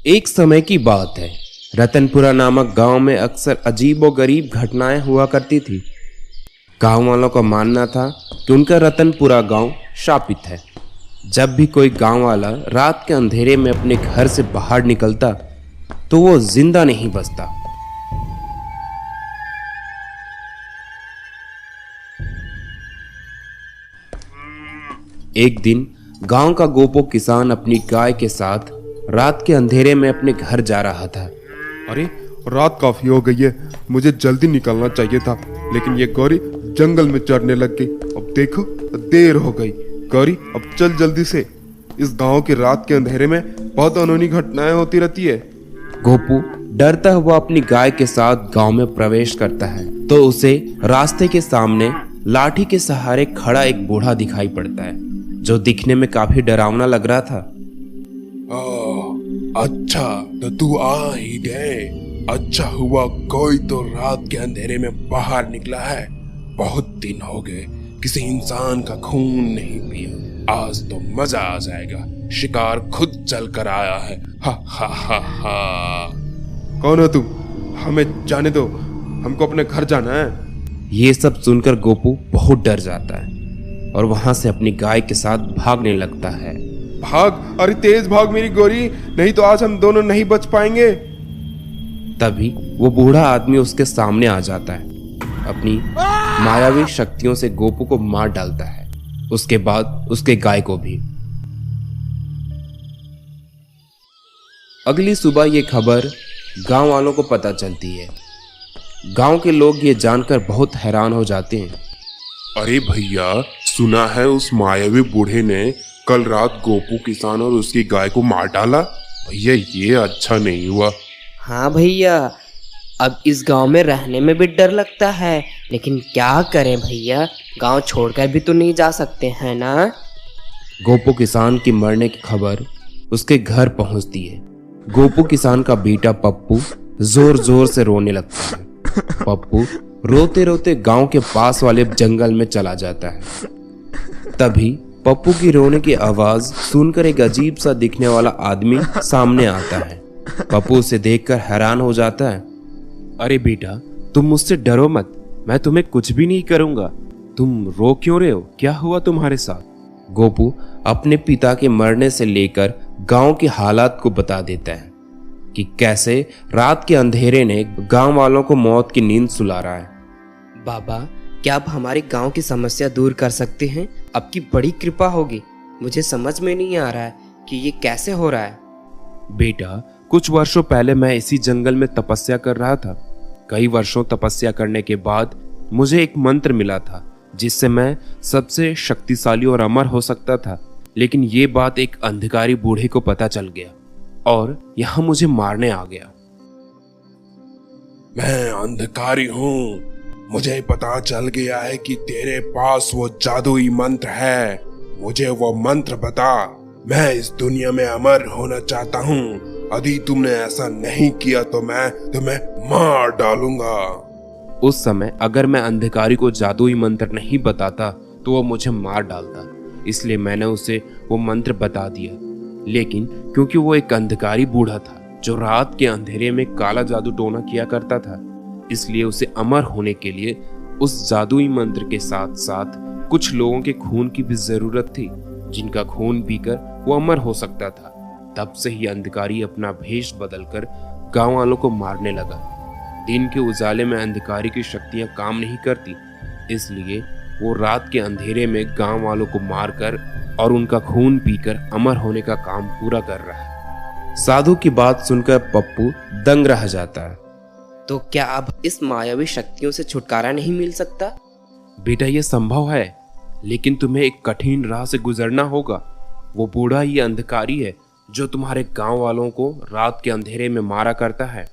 एक समय की बात है। रतनपुरा नामक गांव में अक्सर अजीब व गरीब घटनाएं हुआ करती थी। गांव वालों का मानना था कि उनका रतनपुरा गांव शापित है। जब भी कोई गांव वाला रात के अंधेरे में अपने घर से बाहर निकलता तो वो जिंदा नहीं बचता। एक दिन गांव का गोपो किसान अपनी गाय के साथ रात के अंधेरे में अपने घर जा रहा था। अरे रात काफी हो गई है, मुझे जल्दी निकलना चाहिए था, लेकिन ये गौरी जंगल में चढ़ने लग गई। अब देखो देर हो गई। गौरी अब चल जल्दी से। इस गांव के रात के अंधेरे में बहुत अनोनी घटनाएं होती रहती है। गोपू डरता हुआ अपनी गाय के साथ गांव में प्रवेश करता है तो उसे रास्ते के सामने लाठी के सहारे खड़ा एक बूढ़ा दिखाई पड़ता है, जो दिखने में काफी डरावना लग रहा था। अच्छा तो तू आ ही गए। अच्छा हुआ कोई तो रात के अंधेरे में बाहर निकला है। बहुत दिन हो गए किसी इंसान का खून नहीं पिया। आज तो मजा आ जाएगा। शिकार खुद चल कर आया है। हा हा हा हा। कौन हो तुम? हमें जाने दो, हमको अपने घर जाना है। ये सब सुनकर गोपू बहुत डर जाता है और वहां से अपनी गाय के साथ भागने लगता है। भाग, अरे तेज भाग मेरी गौरी, नहीं तो आज हम दोनों नहीं बच पाएंगे। तभी वो बूढ़ा आदमी उसके सामने आ जाता है। अपनी मायावी शक्तियों से गोपू को मार डालता है, उसके बाद उसके गाय को भी। अगली सुबह ये खबर गांव वालों को पता चलती है। गांव के लोग ये जानकर बहुत हैरान हो जाते हैं। अरे भैया, सुना है उस मायावी बूढ़े ने कल रात गोपू किसान और उसकी गाय को मार डाला। भैया ये अच्छा नहीं हुआ। हाँ भैया, अब इस गांव में रहने में भी डर लगता है, लेकिन क्या करें भैया, गांव छोड़कर भी तो नहीं जा सकते हैं ना। गोपू किसान की मरने की खबर उसके घर पहुंचती है। गोपू किसान का बेटा पप्पू जोर जोर से रोने लगता है। पप्पू रोते रोते गांव के पास वाले जंगल में चला जाता है। तभी पप्पू की रोने की आवाज सुनकर एक अजीब सा दिखने वाला आदमी सामने आता है। पप्पू उसे देखकर हैरान हो जाता है। अरे बेटा, तुम मुझसे डरो मत, मैं तुम्हें कुछ भी नहीं करूंगा। तुम रो क्यों रहे हो? क्या हुआ तुम्हारे साथ? गोपू अपने पिता के मरने से लेकर गांव के हालात को बता देता है कि कैसे रात के अंधेरे ने गांव वालों को मौत की नींद सुला रहा है। बाबा, क्या आप हमारे गांव की समस्या दूर कर सकते हैं? आपकी बड़ी कृपा होगी। मुझे समझ में नहीं आ रहा है कि ये कैसे हो रहा है। बेटा, कुछ वर्षों पहले मैं इसी जंगल में तपस्या कर रहा था। कई वर्षों तपस्या करने के बाद मुझे एक मंत्र मिला था जिससे मैं सबसे शक्तिशाली और अमर हो सकता था। लेकिन ये बात एक अंधकारी बूढ़े को पता चल गया और यहाँ मुझे मारने आ गया। मैं अंधकारी हूँ, मुझे पता चल गया है कि तेरे पास वो जादुई मंत्र है। मुझे वो मंत्र बता। मैं इस दुनिया में अमर होना चाहता हूँ। यदि तुमने ऐसा नहीं किया तो मैं तुम्हें मार डालूंगा। उस समय अगर मैं अंधकारी को जादुई मंत्र नहीं बताता तो वो मुझे मार डालता, इसलिए मैंने उसे वो मंत्र बता दिया। लेकिन क्योंकि वो एक अंधकारी बूढ़ा था जो रात के अंधेरे में काला जादू टोना किया करता था, इसलिए उसे अमर होने के लिए उस जादुई मंत्र के साथ साथ कुछ लोगों के खून की भी जरूरत थी, जिनका खून पीकर वो अमर हो सकता था। तब से ही अंधकारी अपना भेष बदलकर गांव वालों को मारने लगा। दिन के उजाले में अंधकारी की शक्तियां काम नहीं करती, इसलिए वो रात के अंधेरे में गांव वालों को मारकर और उनका खून पीकर अमर होने का काम पूरा कर रहा है। साधु की बात सुनकर पप्पू दंग रह जाता है। तो क्या अब इस मायावी शक्तियों से छुटकारा नहीं मिल सकता? बेटा, ये संभव है, लेकिन तुम्हें एक कठिन राह से गुजरना होगा। वो बूढ़ा ही अंधकारी है जो तुम्हारे गांव वालों को रात के अंधेरे में मारा करता है।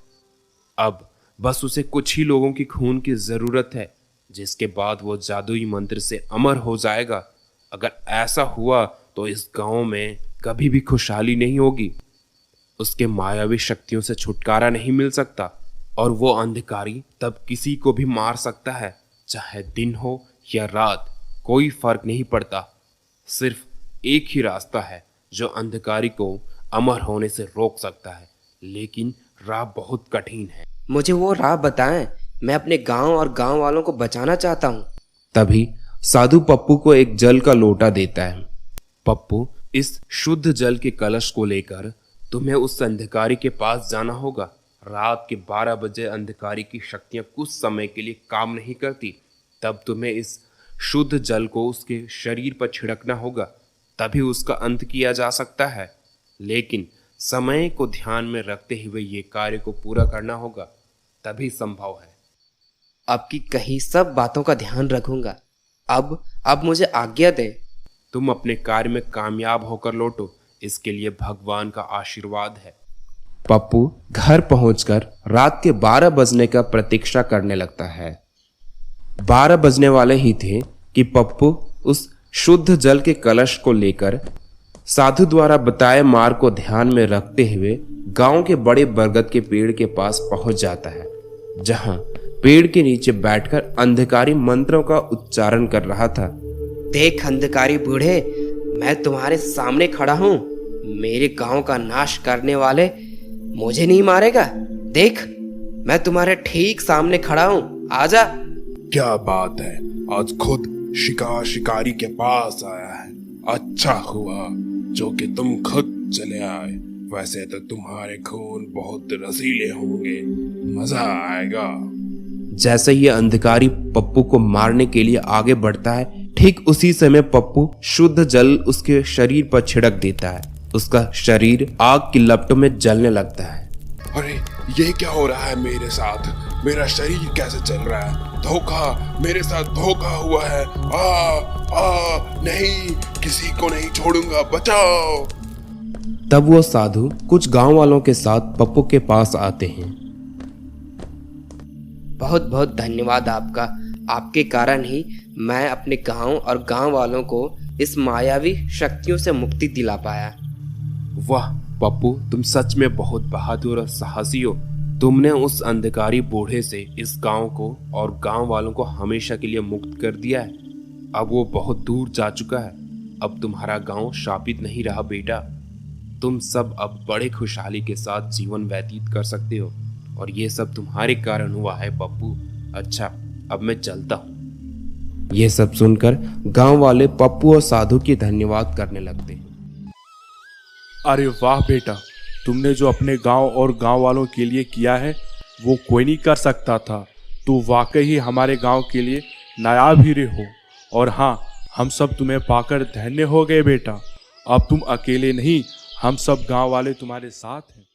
अब बस उसे कुछ ही लोगों की खून की जरूरत है, जिसके बाद वो जादुई मंत्र से अमर हो जाएगा। अगर ऐसा हुआ तो इस गांव में कभी भी खुशहाली नहीं होगी। उसके मायावी शक्तियों से छुटकारा नहीं मिल सकता और वो अंधकारी तब किसी को भी मार सकता है, चाहे दिन हो या रात, कोई फर्क नहीं पड़ता। सिर्फ एक ही रास्ता है जो अंधकारी को अमर होने से रोक सकता है, लेकिन राह बहुत कठिन है। मुझे वो राह बताएं, मैं अपने गांव और गांव वालों को बचाना चाहता हूँ। तभी साधु पप्पू को एक जल का लोटा देता है। पप्पू, इस शुद्ध जल के कलश को लेकर तुम्हें उस अंधकारी के पास जाना होगा। रात के 12 बजे अंधकारी की शक्तियां कुछ समय के लिए काम नहीं करती, तब तुम्हें इस शुद्ध जल को उसके शरीर पर छिड़कना होगा, तभी उसका अंत किया जा सकता है। लेकिन समय को ध्यान में रखते हुए ये कार्य को पूरा करना होगा, तभी संभव है। आपकी कही सब बातों का ध्यान रखूंगा। अब मुझे आज्ञा दे। तुम अपने कार्य में कामयाब होकर लौटो, इसके लिए भगवान का आशीर्वाद है। पप्पू घर पहुंचकर रात के 12 बजने का प्रतीक्षा करने लगता है। 12 बजने वाले ही थे कि पप्पू उस शुद्ध जल के कलश को लेकर साधु द्वारा बताए मार्ग को ध्यान में रखते हुए गांव के बड़े बरगद के पेड़ के पास पहुंच जाता है, जहां पेड़ के नीचे बैठकर अंधकारी मंत्रों का उच्चारण कर रहा था। देख अंधकारी बूढ़े, मैं तुम्हारे सामने खड़ा हूँ। मेरे गांव का नाश करने वाले मुझे नहीं मारेगा। देख, मैं तुम्हारे ठीक सामने खड़ा हूँ, आजा। क्या बात है, आज खुद शिकारी के पास आया है। अच्छा हुआ जो कि तुम खुद चले आए। वैसे तो तुम्हारे खून बहुत रसीले होंगे, मजा आएगा। जैसे ही अंधकारी पप्पू को मारने के लिए आगे बढ़ता है, ठीक उसी समय पप्पू शुद्ध जल उसके शरीर पर छिड़क देता है। उसका शरीर आग की लपटों में जलने लगता है। अरे ये क्या हो रहा है मेरे साथ? मेरा शरीर कैसे चल रहा है? धोखा, मेरे साथ धोखा हुआ है। नहीं, किसी को नहीं छोड़ूंगा, बचाओ। तब वो साधु कुछ गांव वालों के साथ पप्पू के पास आते हैं। बहुत बहुत धन्यवाद आपका। आपके कारण ही मैं अपने गांव और गांव वालों को इस मायावी शक्तियों से मुक्ति दिला पाया। वाह पप्पू, तुम सच में बहुत बहादुर और साहसी हो। तुमने उस अंधकारी बूढ़े से इस गांव को और गांव वालों को हमेशा के लिए मुक्त कर दिया है। अब वो बहुत दूर जा चुका है। अब तुम्हारा गांव शापित नहीं रहा बेटा। तुम सब अब बड़े खुशहाली के साथ जीवन व्यतीत कर सकते हो, और ये सब तुम्हारे कारण हुआ है पप्पू। अच्छा, अब मैं चलता हूँ। ये सब सुनकर गांव वाले पप्पू और साधु की धन्यवाद करने लगते हैं। अरे वाह बेटा, तुमने जो अपने गांव और गांव वालों के लिए किया है वो कोई नहीं कर सकता था। तू वाकई ही हमारे गांव के लिए नायाब हीरे हो। और हाँ, हम सब तुम्हें पाकर धन्य हो गए बेटा। अब तुम अकेले नहीं, हम सब गांव वाले तुम्हारे साथ हैं।